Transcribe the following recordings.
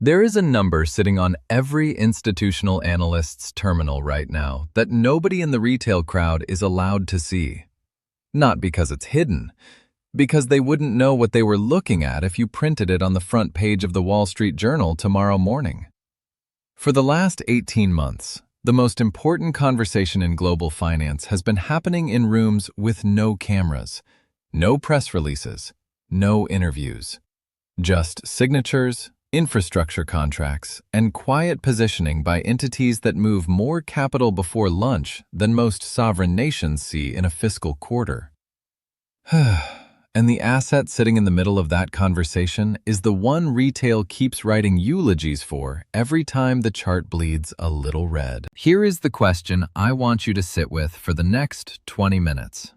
There is a number sitting on every institutional analyst's terminal right now that nobody in the retail crowd is allowed to see. Not because it's hidden, because they wouldn't know what they were looking at if you printed it on the front page of the Wall Street Journal tomorrow morning. For the last 18 months, the most important conversation in global finance has been happening in rooms with no cameras, no press releases, no interviews. Just signatures, infrastructure contracts, and quiet positioning by entities that move more capital before lunch than most sovereign nations see in a fiscal quarter. And the asset sitting in the middle of that conversation is the one retail keeps writing eulogies for every time the chart bleeds a little red. Here is the question I want you to sit with for the next 20 minutes.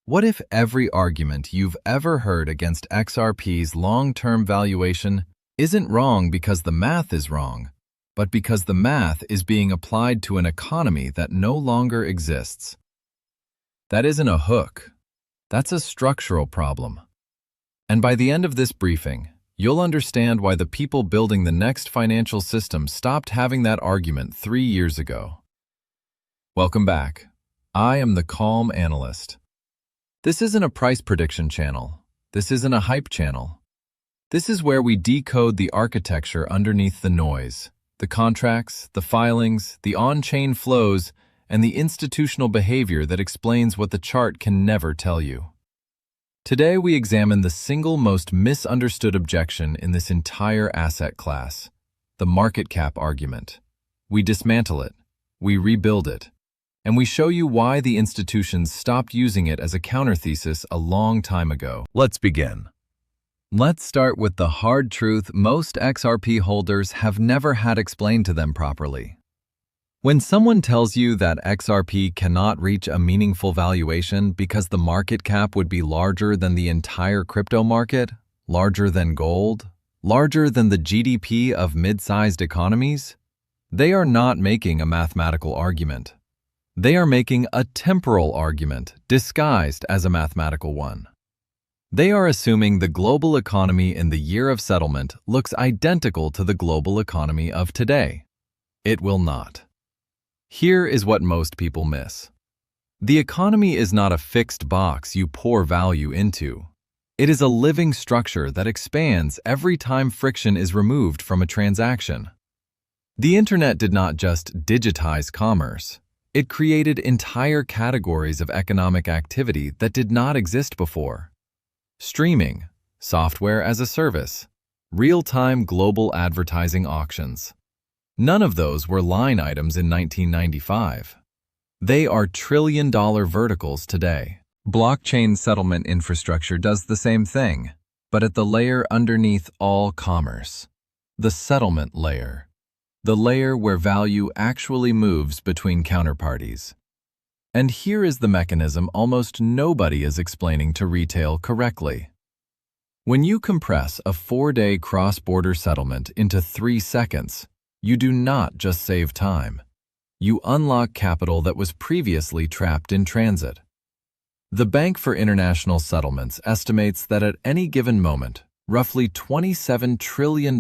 What if every argument you've ever heard against XRP's long-term valuation isn't wrong because the math is wrong, but because the math is being applied to an economy that no longer exists? That isn't a hook. That's a structural problem. And by the end of this briefing, you'll understand why the people building the next financial system stopped having that argument 3 years ago. Welcome back. I am the Calm Analyst. This isn't a price prediction channel. This isn't a hype channel. This is where we decode the architecture underneath the noise, the contracts, the filings, the on-chain flows, and the institutional behavior that explains what the chart can never tell you. Today we examine the single most misunderstood objection in this entire asset class, the market cap argument. We dismantle it, we rebuild it, and we show you why the institutions stopped using it as a counterthesis a long time ago. Let's begin. Let's start with the hard truth most XRP holders have never had explained to them properly. When someone tells you that XRP cannot reach a meaningful valuation because the market cap would be larger than the entire crypto market, larger than gold, larger than the GDP of mid-sized economies, they are not making a mathematical argument. They are making a temporal argument disguised as a mathematical one. They are assuming the global economy in the year of settlement looks identical to the global economy of today. It will not. Here is what most people miss. The economy is not a fixed box you pour value into. It is a living structure that expands every time friction is removed from a transaction. The internet did not just digitize commerce. It created entire categories of economic activity that did not exist before. Streaming, software as a service, real-time global advertising auctions. None of those were line items in 1995. They are trillion-dollar verticals today. Blockchain settlement infrastructure does the same thing, but at the layer underneath all commerce. The settlement layer. The layer where value actually moves between counterparties. And here is the mechanism almost nobody is explaining to retail correctly. When you compress a 4-day cross-border settlement into 3 seconds, you do not just save time. You unlock capital that was previously trapped in transit. The Bank for International Settlements estimates that at any given moment, roughly $27 trillion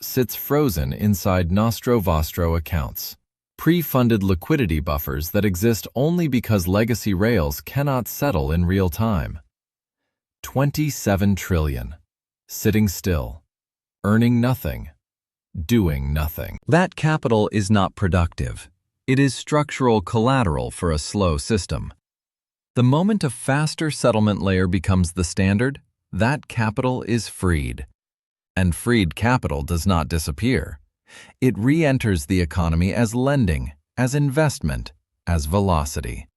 sits frozen inside Nostro Vostro accounts, pre-funded liquidity buffers that exist only because legacy rails cannot settle in real time. 27 trillion, sitting still, earning nothing, doing nothing. That capital is not productive. It is structural collateral for a slow system. The moment a faster settlement layer becomes the standard, that capital is freed. And freed capital does not disappear. It re-enters the economy as lending, as investment, as velocity.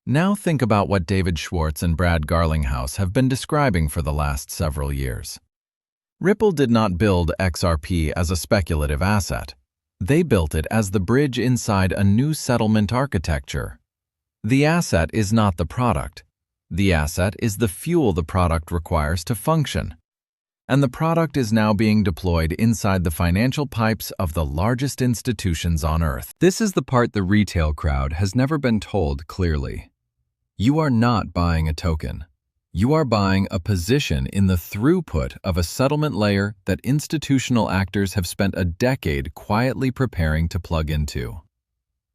Now think about what David Schwartz and Brad Garlinghouse have been describing for the last several years. Ripple did not build XRP as a speculative asset. They built it as the bridge inside a new settlement architecture. The asset is not the product. The asset is the fuel the product requires to function. And the product is now being deployed inside the financial pipes of the largest institutions on Earth. This is the part the retail crowd has never been told clearly. You are not buying a token. You are buying a position in the throughput of a settlement layer that institutional actors have spent a decade quietly preparing to plug into.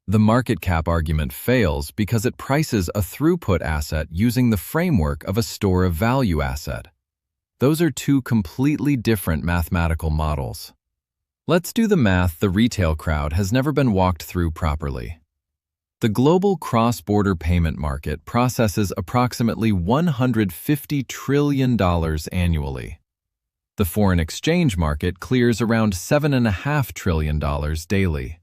The market cap argument fails because it prices a throughput asset using the framework of a store of value asset. Those are two completely different mathematical models. Let's do the math the retail crowd has never been walked through properly. The global cross-border payment market processes approximately $150 trillion annually. The foreign exchange market clears around $7.5 trillion daily.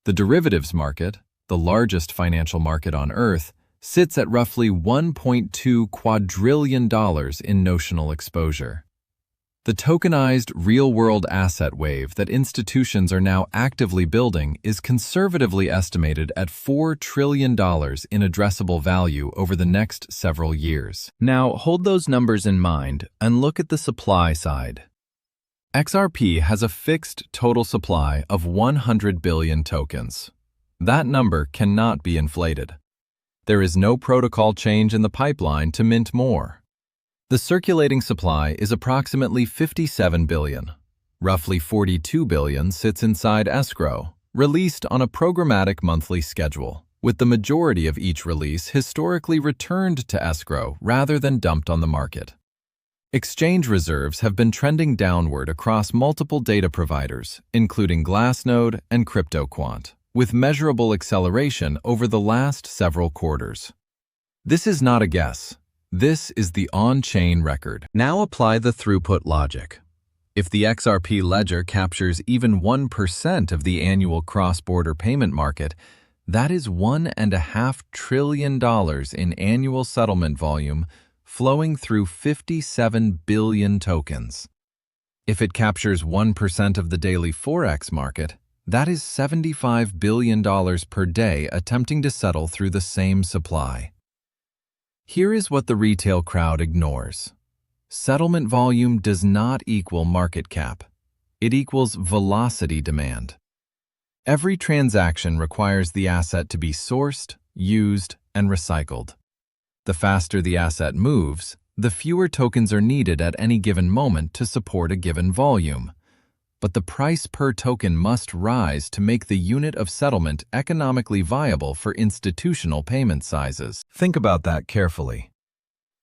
The derivatives market, the largest financial market on Earth, sits at roughly $1.2 quadrillion in notional exposure. The tokenized real-world asset wave that institutions are now actively building is conservatively estimated at $4 trillion in addressable value over the next several years. Now, hold those numbers in mind and look at the supply side. XRP has a fixed total supply of 100 billion tokens. That number cannot be inflated. There is no protocol change in the pipeline to mint more. The circulating supply is approximately 57 billion. Roughly 42 billion sits inside escrow, released on a programmatic monthly schedule, with the majority of each release historically returned to escrow rather than dumped on the market. Exchange reserves have been trending downward across multiple data providers, including Glassnode and CryptoQuant, with measurable acceleration over the last several quarters. This is not a guess. This is the on-chain record. Now apply the throughput logic. If the XRP ledger captures even 1% of the annual cross-border payment market, that is $1.5 trillion in annual settlement volume flowing through 57 billion tokens. If it captures 1% of the daily Forex market, that is $75 billion per day attempting to settle through the same supply. Here is what the retail crowd ignores. Settlement volume does not equal market cap. It equals velocity demand. Every transaction requires the asset to be sourced, used, and recycled. The faster the asset moves, the fewer tokens are needed at any given moment to support a given volume. But the price per token must rise to make the unit of settlement economically viable for institutional payment sizes. Think about that carefully.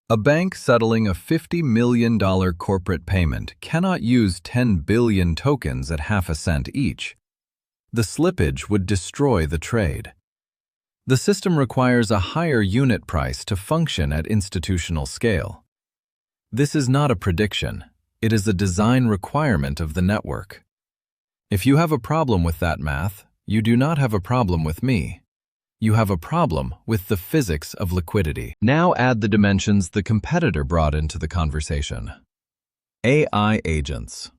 A bank settling a $50 million corporate payment cannot use 10 billion tokens at half a cent each. The slippage would destroy the trade. The system requires a higher unit price to function at institutional scale. This is not a prediction. It is a design requirement of the network. If you have a problem with that math, you do not have a problem with me. You have a problem with the physics of liquidity. Now add the dimensions the competitor brought into the conversation. AI agents.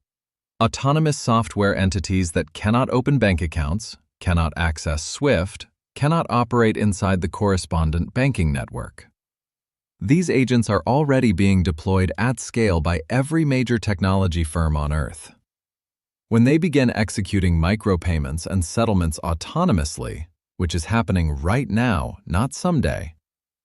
Autonomous software entities that cannot open bank accounts, cannot access SWIFT, cannot operate inside the correspondent banking network. These agents are already being deployed at scale by every major technology firm on Earth. When they begin executing micropayments and settlements autonomously, which is happening right now, not someday,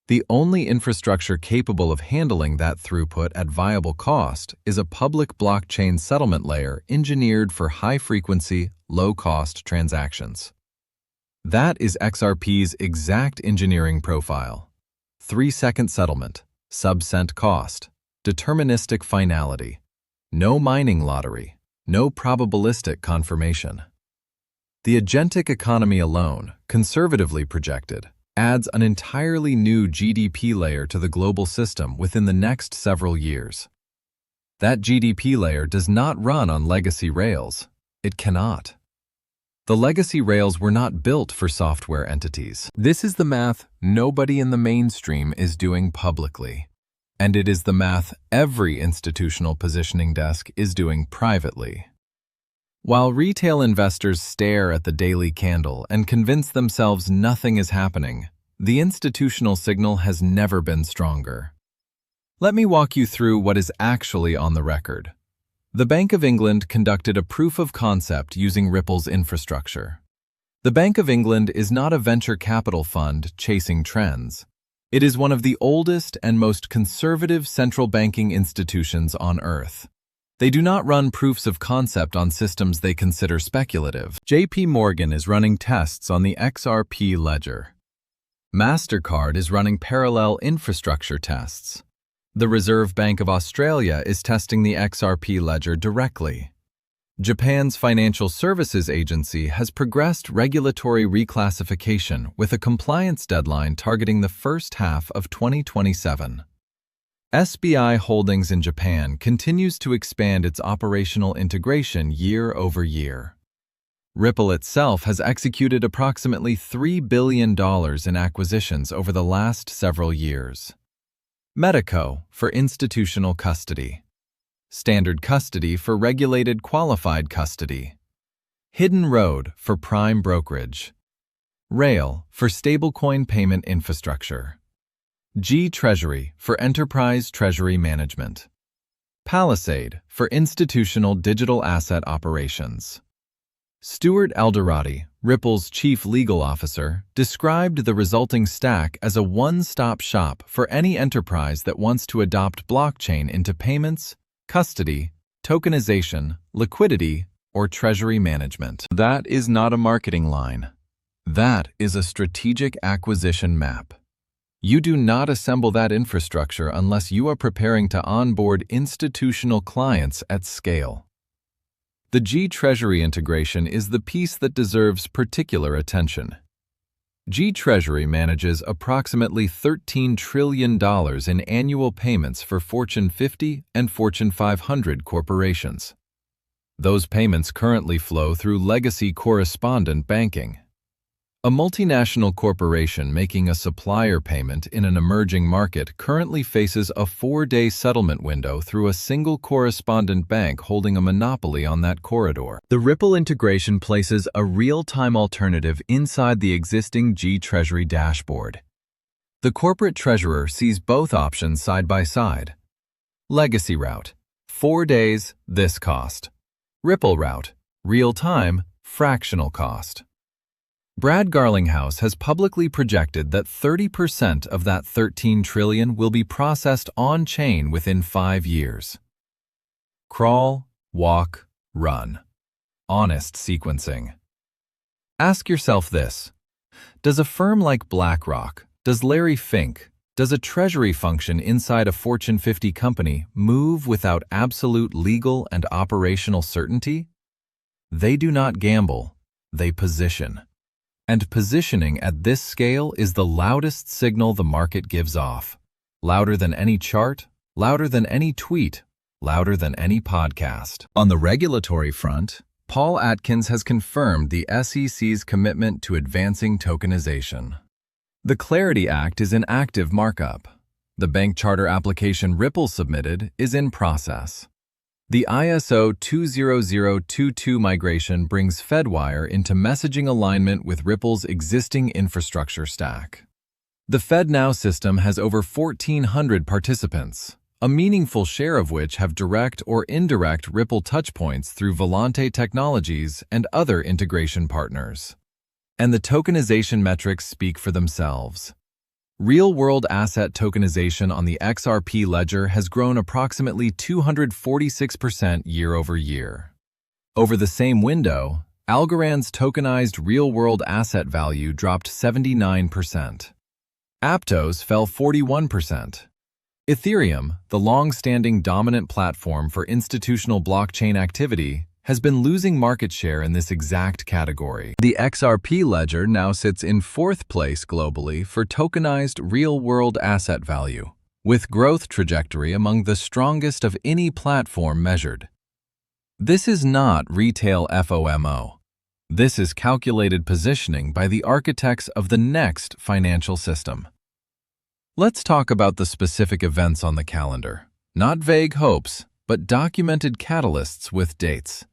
the only infrastructure capable of handling that throughput at viable cost is a public blockchain settlement layer engineered for high-frequency, low-cost transactions. That is XRP's exact engineering profile. 3-second settlement, sub-cent cost, deterministic finality, no mining lottery, no probabilistic confirmation. The agentic economy alone, conservatively projected, adds an entirely new GDP layer to the global system within the next several years. That GDP layer does not run on legacy rails. It cannot. The legacy rails were not built for software entities. This is the math nobody in the mainstream is doing publicly. And it is the math every institutional positioning desk is doing privately. While retail investors stare at the daily candle and convince themselves nothing is happening, the institutional signal has never been stronger. Let me walk you through what is actually on the record. The Bank of England conducted a proof of concept using Ripple's infrastructure. The Bank of England is not a venture capital fund chasing trends. It is one of the oldest and most conservative central banking institutions on Earth. They do not run proofs of concept on systems they consider speculative. JP Morgan is running tests on the XRP ledger. MasterCard is running parallel infrastructure tests. The Reserve Bank of Australia is testing the XRP ledger directly. Japan's Financial Services Agency has progressed regulatory reclassification with a compliance deadline targeting the first half of 2027. SBI Holdings in Japan continues to expand its operational integration year over year. Ripple itself has executed approximately $3 billion in acquisitions over the last several years. Medico for institutional custody. Standard Custody for regulated qualified custody. Hidden Road for prime brokerage. Rail for stablecoin payment infrastructure. G-Treasury for enterprise treasury management. Palisade for institutional digital asset operations. Stuart Elderati, Ripple's chief legal officer, described the resulting stack as a one-stop shop for any enterprise that wants to adopt blockchain into payments, custody, tokenization, liquidity, or treasury management. That is not a marketing line. That is a strategic acquisition map. You do not assemble that infrastructure unless you are preparing to onboard institutional clients at scale. The G-Treasury integration is the piece that deserves particular attention. G-Treasury manages approximately $13 trillion in annual payments for Fortune 50 and Fortune 500 corporations. Those payments currently flow through legacy correspondent banking. A multinational corporation making a supplier payment in an emerging market currently faces a 4-day settlement window through a single correspondent bank holding a monopoly on that corridor. The Ripple integration places a real-time alternative inside the existing G-Treasury dashboard. The corporate treasurer sees both options side by side. Legacy route, 4 days, this cost. Ripple route, real-time, fractional cost. Brad Garlinghouse has publicly projected that 30% of that $13 trillion will be processed on-chain within 5 years. Crawl, walk, run. Honest sequencing. Ask yourself this. Does a firm like BlackRock, does Larry Fink, does a treasury function inside a Fortune 50 company move without absolute legal and operational certainty? They do not gamble, they position. And positioning at this scale is the loudest signal the market gives off. Louder than any chart, louder than any tweet, louder than any podcast. On the regulatory front, Paul Atkins has confirmed the SEC's commitment to advancing tokenization. The Clarity Act is in active markup. The bank charter application Ripple submitted is in process. The ISO 20022 migration brings Fedwire into messaging alignment with Ripple's existing infrastructure stack. The FedNow system has over 1,400 participants, a meaningful share of which have direct or indirect Ripple touchpoints through Volante Technologies and other integration partners. And the tokenization metrics speak for themselves. Real-world asset tokenization on the XRP ledger has grown approximately 246% year-over-year. Over the same window, Algorand's tokenized real-world asset value dropped 79%. Aptos fell 41%. Ethereum, the long-standing dominant platform for institutional blockchain activity, has been losing market share in this exact category. The XRP ledger now sits in 4th place globally for tokenized real-world asset value, with growth trajectory among the strongest of any platform measured. This is not retail FOMO. This is calculated positioning by the architects of the next financial system. Let's talk about the specific events on the calendar. Not vague hopes, but documented catalysts with dates.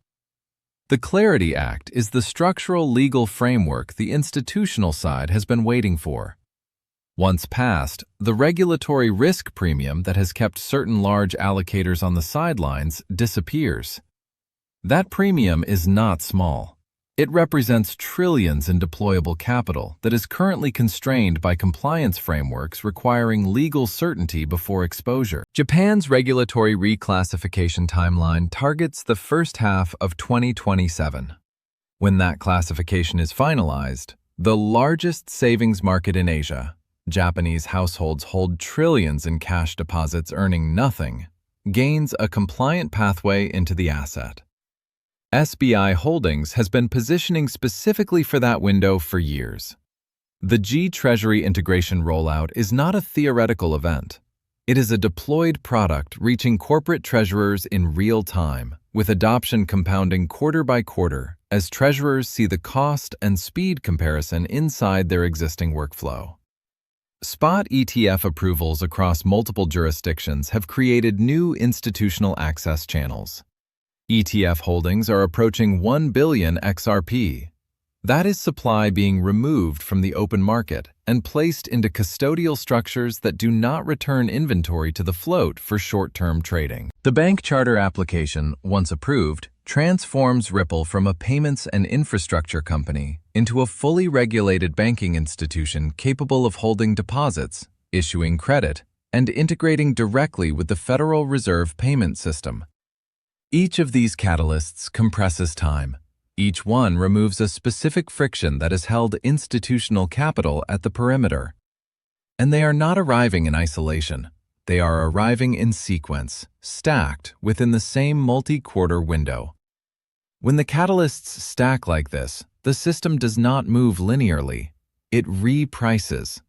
The Clarity Act is the structural legal framework the institutional side has been waiting for. Once passed, the regulatory risk premium that has kept certain large allocators on the sidelines disappears. That premium is not small. It represents trillions in deployable capital that is currently constrained by compliance frameworks requiring legal certainty before exposure. Japan's regulatory reclassification timeline targets the first half of 2027. When that classification is finalized, the largest savings market in Asia, Japanese households hold trillions in cash deposits earning nothing, gains a compliant pathway into the asset. SBI Holdings has been positioning specifically for that window for years. The G-Treasury integration rollout is not a theoretical event. It is a deployed product reaching corporate treasurers in real time, with adoption compounding quarter by quarter as treasurers see the cost and speed comparison inside their existing workflow. Spot ETF approvals across multiple jurisdictions have created new institutional access channels. ETF holdings are approaching 1 billion XRP. That is supply being removed from the open market and placed into custodial structures that do not return inventory to the float for short-term trading. The bank charter application, once approved, transforms Ripple from a payments and infrastructure company into a fully regulated banking institution capable of holding deposits, issuing credit, and integrating directly with the Federal Reserve payment system. Each of these catalysts compresses time. Each one removes a specific friction that has held institutional capital at the perimeter. And they are not arriving in isolation. They are arriving in sequence, stacked within the same multi-quarter window. When the catalysts stack like this, the system does not move linearly. It reprices.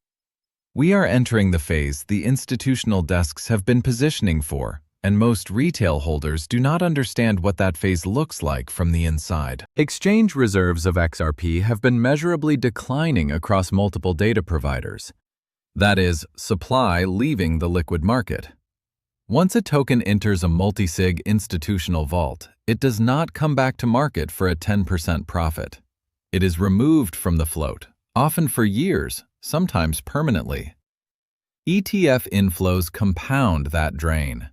We are entering the phase the institutional desks have been positioning for, and most retail holders do not understand what that phase looks like from the inside. Exchange reserves of XRP have been measurably declining across multiple data providers. That is, supply leaving the liquid market. Once a token enters a multi-sig institutional vault, it does not come back to market for a 10% profit. It is removed from the float, often for years, sometimes permanently. ETF inflows compound that drain.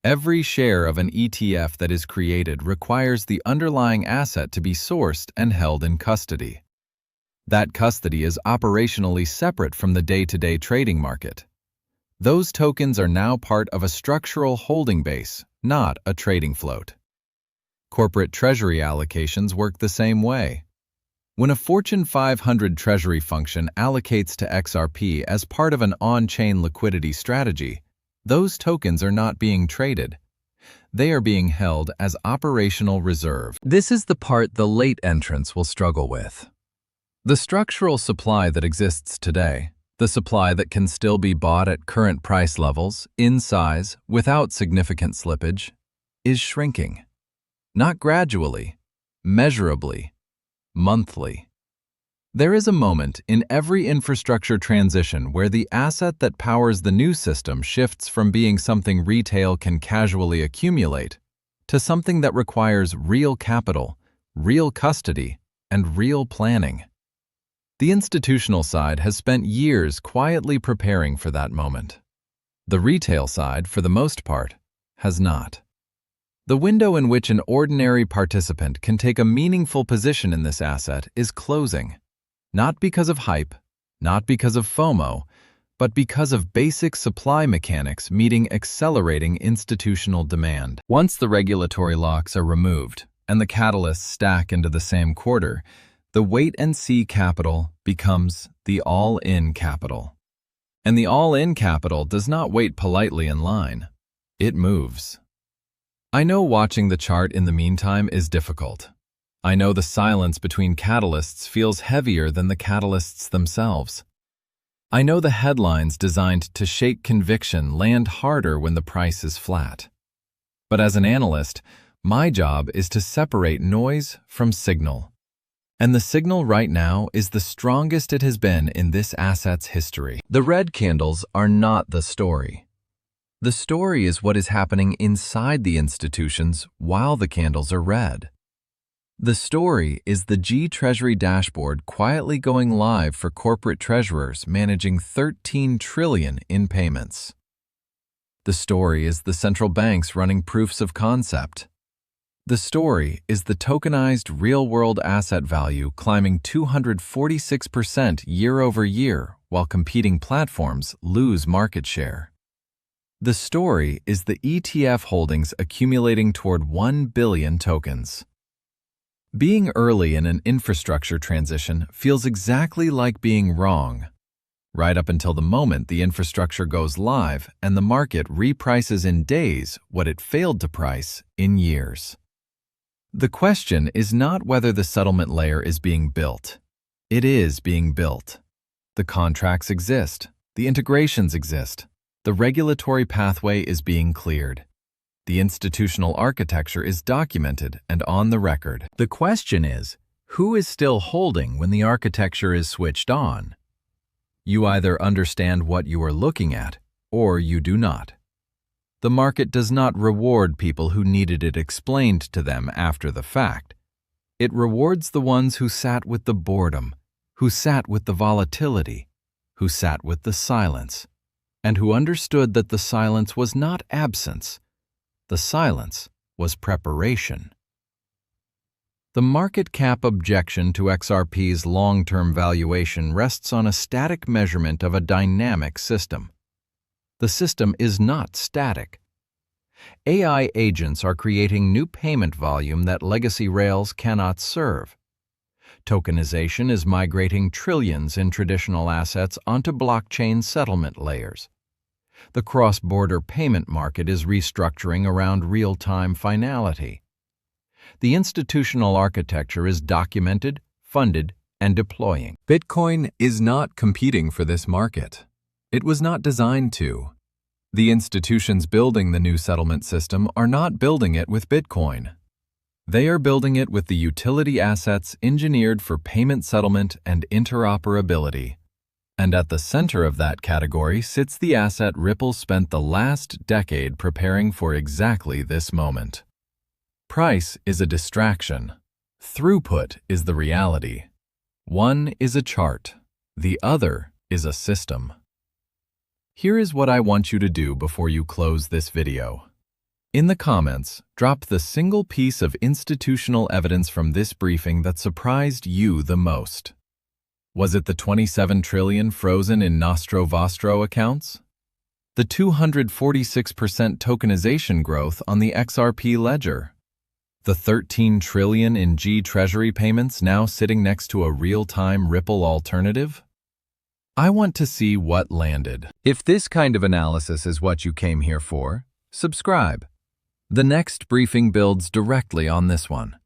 Every share of an ETF that is created requires the underlying asset to be sourced and held in custody. That custody is operationally separate from the day-to-day trading market. Those tokens are now part of a structural holding base, not a trading float. Corporate treasury allocations work the same way. When a Fortune 500 treasury function allocates to XRP as part of an on-chain liquidity strategy, those tokens are not being traded. They are being held as operational reserve. This is the part the late entrants will struggle with. The structural supply that exists today, the supply that can still be bought at current price levels, in size, without significant slippage, is shrinking. Not gradually, measurably, monthly. There is a moment in every infrastructure transition where the asset that powers the new system shifts from being something retail can casually accumulate to something that requires real capital, real custody, and real planning. The institutional side has spent years quietly preparing for that moment. The retail side, for the most part, has not. The window in which an ordinary participant can take a meaningful position in this asset is closing. Not because of hype, not because of FOMO, but because of basic supply mechanics meeting accelerating institutional demand. Once the regulatory locks are removed and the catalysts stack into the same quarter, the wait-and-see capital becomes the all-in capital. And the all-in capital does not wait politely in line. It moves. I know watching the chart in the meantime is difficult. I know the silence between catalysts feels heavier than the catalysts themselves. I know the headlines designed to shake conviction land harder when the price is flat. But as an analyst, my job is to separate noise from signal. And the signal right now is the strongest it has been in this asset's history. The red candles are not the story. The story is what is happening inside the institutions while the candles are red. The story is the G-Treasury dashboard quietly going live for corporate treasurers managing 13 trillion in payments. The story is the central banks running proofs of concept. The story is the tokenized real-world asset value climbing 246% year-over-year while competing platforms lose market share. The story is the ETF holdings accumulating toward 1 billion tokens. Being early in an infrastructure transition feels exactly like being wrong, right up until the moment the infrastructure goes live and the market reprices in days what it failed to price in years. The question is not whether the settlement layer is being built. It is being built. The contracts exist. The integrations exist. The regulatory pathway is being cleared. The institutional architecture is documented and on the record. The question is, who is still holding when the architecture is switched on? You either understand what you are looking at, or you do not. The market does not reward people who needed it explained to them after the fact. It rewards the ones who sat with the boredom, who sat with the volatility, who sat with the silence, and who understood that the silence was not absence. The silence was preparation. The market cap objection to XRP's long-term valuation rests on a static measurement of a dynamic system. The system is not static. AI agents are creating new payment volume that legacy rails cannot serve. Tokenization is migrating trillions in traditional assets onto blockchain settlement layers. The cross-border payment market is restructuring around real-time finality. The institutional architecture is documented, funded, and deploying. Bitcoin is not competing for this market. It was not designed to. The institutions building the new settlement system are not building it with Bitcoin. They are building it with the utility assets engineered for payment settlement and interoperability. And at the center of that category sits the asset Ripple spent the last decade preparing for exactly this moment. Price is a distraction. Throughput is the reality. One is a chart. The other is a system. Here is what I want you to do before you close this video. In the comments, drop the single piece of institutional evidence from this briefing that surprised you the most. Was it the 27 trillion frozen in Nostro Vostro accounts? The 246% tokenization growth on the XRP ledger? The 13 trillion in G Treasury payments now sitting next to a real-time Ripple alternative? I want to see what landed. If this kind of analysis is what you came here for, subscribe. The next briefing builds directly on this one.